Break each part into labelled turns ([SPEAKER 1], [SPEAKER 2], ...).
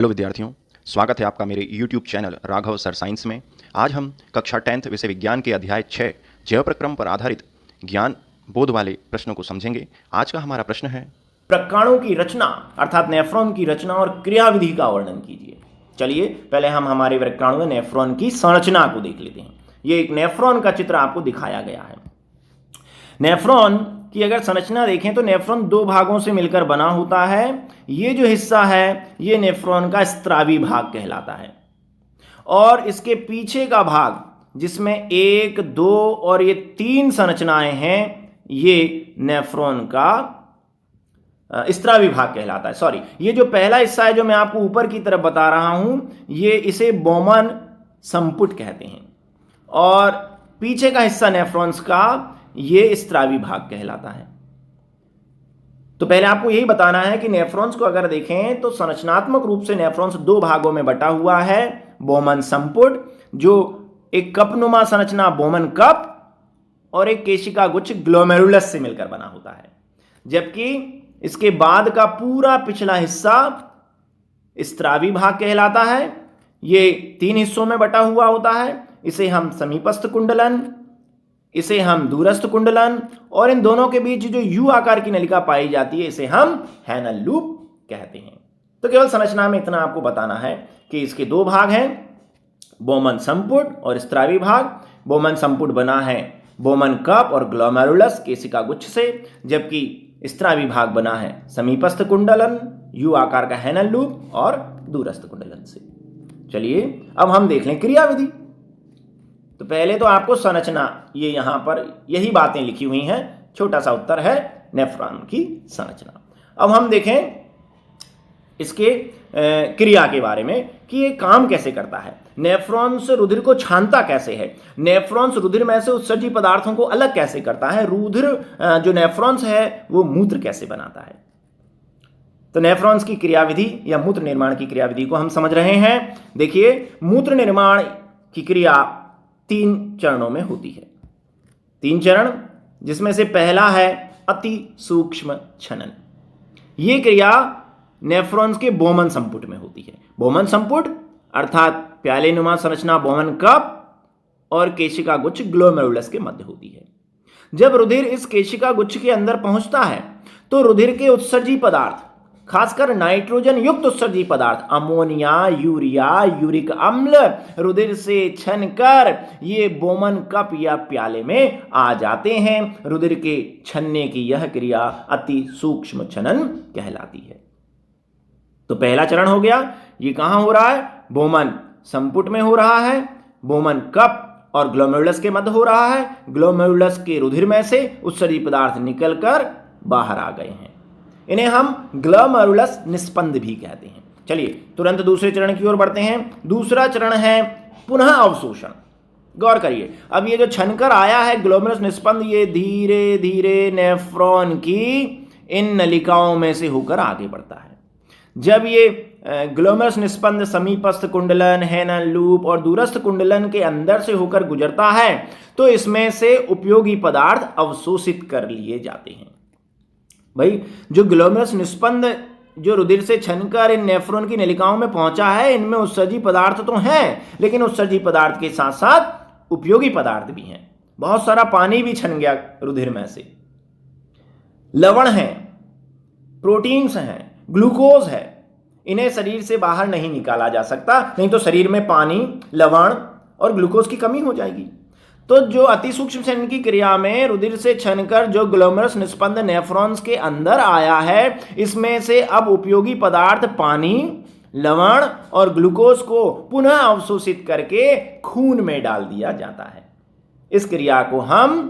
[SPEAKER 1] Hello विद्यार्थियों, स्वागत है आपका मेरे YouTube channel Raghav sir science में। आज हम कक्षा 10th विषय विज्ञान के अध्याय 6 जैव प्रक्रम पर आधारित ज्ञान बोध वाले प्रश्नों को समझेंगे। आज का हमारा प्रश्न है,
[SPEAKER 2] प्रकाणु की रचना अर्थात नेफ्रॉन की रचना और क्रियाविधि का वर्णन कीजिए। चलिए पहले हम हमारे प्रकाणु में नेफ्रॉन की संरचना को देख लेते हैं। ये एक नेफ्रॉन का चित्र आपको दिखाया गया है। नेफ्रॉन की अगर संरचना देखें तो नेफ्रॉन दो भागों से मिलकर बना होता है। ये जो हिस्सा है ये नेफ्रॉन का स्त्रावी भाग कहलाता है, और इसके पीछे का भाग जिसमें 1, 2 और ये 3 संरचनाएं हैं, ये नेफ्रॉन का स्त्रावी भाग कहलाता है। सॉरी, ये जो पहला हिस्सा है जो मैं आपको ऊपर की तरफ बता रहा हूं, ये इसे बोमन संपुट कहते हैं, और पीछे का हिस्सा नेफ्रॉन्स का ये स्त्रावी भाग कहलाता है। तो पहले आपको यही बताना है कि नेफ्रॉन्स को अगर देखें तो संरचनात्मक रूप से नेफ्रॉन्स दो भागों में बटा हुआ है। बोमन संपुट जो एक कपनुमा संरचना बोमन कप और एक केशिका गुच्छ ग्लोमेरुलस से मिलकर बना होता है, जबकि इसके बाद का पूरा पिछला हिस्सा स्त्रावी भाग कहलाता है। ये 3 हिस्सों में बटा हुआ होता है। इसे हम समीपस्थ कुंडलन, इसे हम दूरस्थ कुंडलन, और इन दोनों के बीच जो यू आकार की नलिका पाई जाती है इसे हम हैनल लूप कहते हैं। तो केवल संरचना में इतना आपको बताना है कि इसके दो भाग हैं, बोमन संपुट और स्त्रावी भाग। बोमन संपुट बना है बोमन कप और ग्लोमेरुलस केशिका गुच्छ से, जबकि स्त्रावी भाग बना है समीपस्थ कुंडलन, यू आकार का हैनल लूप और दूरस्थ कुंडलन से। चलिए अब हम देख लें क्रियाविधि। तो पहले तो आपको संरचना, ये यहां पर यही बातें लिखी हुई हैं, छोटा सा उत्तर है नेफ्रॉन की संरचना। अब हम देखें इसके क्रिया के बारे में कि ये काम कैसे करता है। नेफ्रॉन्स रुधिर को छानता कैसे है, नेफ्रॉन्स रुधिर में से उत्सर्जी पदार्थों को अलग कैसे करता है, रुधिर जो नेफ्रॉन्स है वो मूत्र कैसे बनाता है। तो नेफ्रॉन्स की क्रियाविधि या मूत्र निर्माण की क्रियाविधि को हम समझ रहे हैं। देखिए, मूत्र निर्माण की क्रिया 3 चरणों में होती है। 3 चरण, जिसमें से पहला है अति सूक्ष्म छनन। ये क्रिया नेफ्रॉन्स के बोमन संपुट में होती है। बोमन संपुट अर्थात प्यालेनुमा संरचना बोमन कप और केशिका गुच्छ ग्लोमेरुलस के मध्य होती है। जब रुधिर इस केशिका गुच्छ के अंदर पहुंचता है तो रुधिर के उत्सर्जी पदार्थ, खासकर नाइट्रोजन युक्त उत्सर्जी पदार्थ अमोनिया, यूरिया, यूरिक अम्ल रुधिर से छनकर ये बोमन कप या प्याले में आ जाते हैं। रुधिर के छनने की यह क्रिया अति सूक्ष्म छनन कहलाती है। तो पहला चरण हो गया, ये कहां हो रहा है, बोमन संपुट में हो रहा है। बोमन कप और ग्लोमेरुलस के मध्य हो रहा है। ग्लोमेरुलस के रुधिर में से उत्सर्जी पदार्थ निकलकर बाहर आ गए हैं, इन्हें हम ग्लोमेरुलस निस्पंद भी कहते हैं। चलिए तुरंत दूसरे चरण की ओर बढ़ते हैं। दूसरा चरण है पुनः अवशोषण। गौर करिए, अब ये जो छनकर आया है ग्लोमेरुलस निस्पंद, ये धीरे धीरे नेफ्रॉन की इन नलिकाओं में से होकर आगे बढ़ता है। जब ये ग्लोमेरुलस निस्पंद समीपस्थ कुंडलन, हैनल लूप और दूरस्थ कुंडलन के अंदर से होकर गुजरता है तो इसमें से उपयोगी पदार्थ अवशोषित कर लिए जाते हैं। भाई, जो ग्लोमेरुलस निस्पंद जो रुधिर से छनकर इन नेफ्रॉन की नलिकाओं में पहुंचा है, इनमें उत्सर्जी पदार्थ तो हैं, लेकिन उत्सर्जी पदार्थ के साथ साथ उपयोगी पदार्थ भी हैं। बहुत सारा पानी भी छन गया रुधिर में से, लवण है, प्रोटीन्स हैं, ग्लूकोज है। इन्हें शरीर से बाहर नहीं निकाला जा सकता, नहीं तो शरीर में पानी, लवण और ग्लूकोज की कमी हो जाएगी। तो जो अति सूक्ष्म छनन की क्रिया में रुधिर से छनकर जो ग्लोमेरुलस निस्पंद नेफ्रॉन्स के अंदर आया है, इसमें से अब उपयोगी पदार्थ पानी, लवण और ग्लूकोज को पुनः अवशोषित करके खून में डाल दिया जाता है। इस क्रिया को हम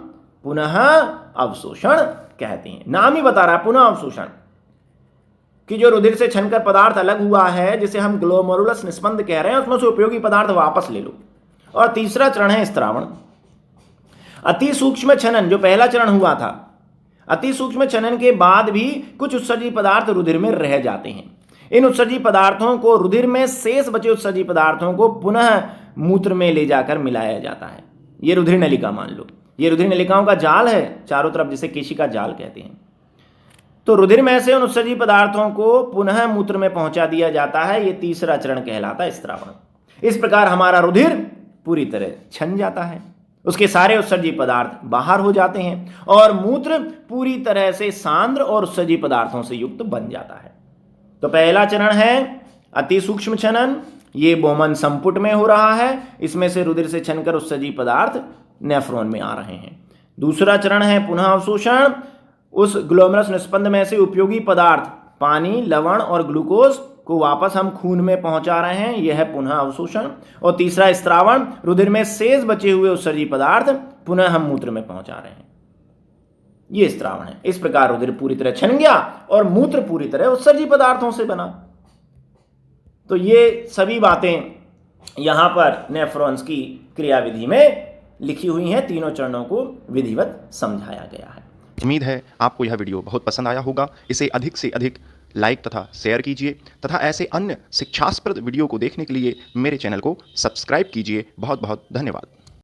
[SPEAKER 2] पुनः अवशोषण कहते हैं। नाम ही बता रहा है पुनः अवशोषण, कि जो रुधिर से छनकर पदार्थ अलग हुआ है, जिसे हम ग्लोमेरुलस निस्पंद कह रहे हैं, उसमें से उपयोगी पदार्थ वापस ले लो। और तीसरा चरण है स्त्रावण। अति सूक्ष्म छनन जो पहला चरण हुआ था, अति सूक्ष्म छनन के बाद भी कुछ उत्सर्जी पदार्थ रुधिर में रह जाते हैं। इन उत्सर्जी पदार्थों को, रुधिर में शेष बचे उत्सर्जी पदार्थों को पुनः मूत्र में ले जाकर मिलाया जाता है। ये रुधिर नलिका मान लो, ये रुधिर नलिकाओं का जाल है चारों तरफ, जिसे केशिका जाल कहते हैं। तो रुधिर में से उन उत्सर्जी पदार्थों को पुनः मूत्र में पहुंचा दिया जाता है। ये तीसरा चरण कहलाता है स्त्रावण। इस प्रकार हमारा रुधिर पूरी तरह छन जाता है, उसके सारे उत्सर्जी पदार्थ बाहर हो जाते हैं और मूत्र पूरी तरह से सांद्र और उत्सर्जी पदार्थों से युक्त बन जाता है। तो पहला चरण है अति सूक्ष्म छनन, ये बोमन संपुट में हो रहा है, इसमें से रुधिर से छनकर उत्सर्जी पदार्थ नेफ्रॉन में आ रहे हैं। दूसरा चरण है पुनः अवशोषण, उस ग्लोमेरुलस निस्पंद में से उपयोगी पदार्थ पानी, लवण और ग्लूकोज को वापस हम खून में पहुंचा रहे हैं, यह है पुनः अवशोषण। और तीसरा स्त्रावण, रुधिर में शेष बचे हुए उत्सर्जी पदार्थ पुनः हम मूत्र में पहुंचा रहे हैं, ये स्त्रावण है। इस प्रकार रुधिर पूरी तरह छन गया और मूत्र पूरी तरह उत्सर्जी पदार्थों से बना। तो ये सभी बातें यहां पर नेफ्रॉन्स की क्रियाविधि में लिखी हुई हैं, तीनों चरणों को विधिवत समझाया गया है।
[SPEAKER 1] उम्मीद है आपको यह वीडियो बहुत पसंद आया होगा। इसे अधिक से अधिक लाइक तथा शेयर कीजिए तथा ऐसे अन्य शिक्षास्पद वीडियो को देखने के लिए मेरे चैनल को सब्सक्राइब कीजिए। बहुत बहुत धन्यवाद।